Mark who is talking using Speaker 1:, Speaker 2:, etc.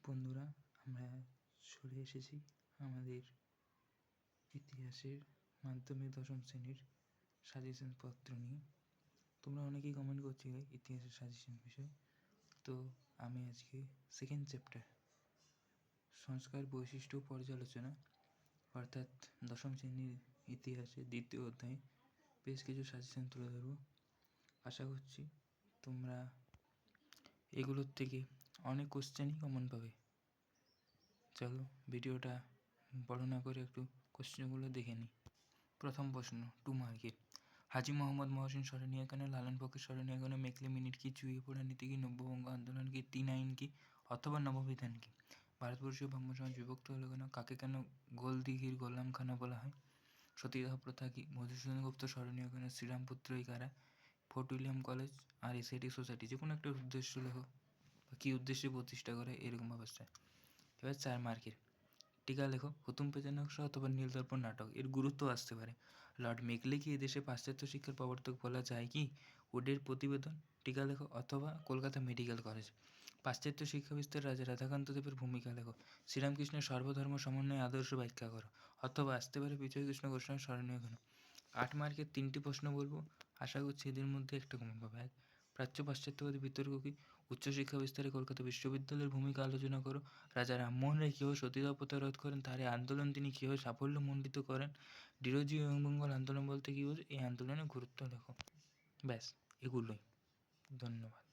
Speaker 1: বন্ধুরা, আমরা চলে এসেছি আমাদের ইতিহাসের মাধ্যমিক দশম শ্রেণীর সাজেশন পত্র নিয়ে। তোমরা অনেকেই কমেন্ট করছিলে ইতিহাসের সাজেশন বিষয়ে। তো আমি আজকে সেকেন্ড চ্যাপ্টার সংস্কার বৈশিষ্ট্য পর্যালোচনা অর্থাৎ দশম শ্রেণীর ইতিহাসের দ্বিতীয় অধ্যায়ে বেশ কিছু সাজেশন তুলে ধরব। আশা করছি তোমরা এগুলোর থেকে অনেক কোশ্চেনই কমন পাবে। চলো ভিডিওটা বড় না করে একটু কোশ্চেনগুলো দেখে নিই। প্রথম প্রশ্ন 2 মার্কের। হাজী মোহাম্মদ মহসিন স্মরণীয় কেন, লালন ফকির স্মরণীয় কেন, মেকলে মিনিট কি, চুইয়ে পড়া নীতি কি, নব্যবঙ্গ আন্দোলন কি, 3 আইন কি অথবা নববিধান কি? ভারতবর্ষীয় ব্রাহ্ম সমাজ বিভক্ত হলো কেন? কাকে কেন গোলদিঘির গোলামখানা বলা হয়? সতীদাহ প্রথা কি? মধুসূদন গুপ্ত স্মরণীয় কেন? শ্রীরামপুত্রই কারা? ফোর্ট উইলিয়াম কলেজ আর এসআইটি সোসাইটি যে কোনো একটা উদ্দেশ্য লেখো বা কী উদ্দেশ্যে প্রতিষ্ঠা করে এরকম অবস্থায়। এবার 4 মার্কের। টিকা লেখো। হুতুম পেঁচা নকশা অথবা নীলদর্পণ নাটক এর গুরুত্ব আসতে পারে। লর্ড মেকলে কি এদেশে পাশ্চাত্য শিক্ষার প্রবর্তক বলা যায় কি? উডের প্রতিবেদন। টিকা লেখো। অথবা কলকাতা মেডিকেল কলেজ। পাশ্চাত্য শিক্ষা বিস্তার রাজা রাধাকান্ত দেবের ভূমিকা লেখো। শ্রীরামকৃষ্ণের সর্বধর্ম সমন্বয় আদর্শ ব্যাখ্যা করো। অথবা আসতে পারে বিজয়কৃষ্ণ গোস্বামী স্মরণীয় কেন? 8 মার্কের 3টি প্রশ্ন বলবো, আশা করছি এদের মধ্যে একটা কমন পাবে। 1, প্রাচ্য পাশ্চাত্যবাদী বিতর্ক কি? উচ্চশিক্ষা বিস্তারে কলকাতা বিশ্ববিদ্যালয়ের ভূমিকা আলোচনা করো। রাজা রামমোহন রায় কীভাবে সতীদাহ প্রথা রোধ করেন, তার এই আন্দোলন তিনি কীভাবে সাফল্যমণ্ডিত করেন? ডিরোজি মঙ্গল আন্দোলন বলতে কী বোঝো, এই আন্দোলনের গুরুত্ব লেখো। ব্যাস এগুলোই। ধন্যবাদ।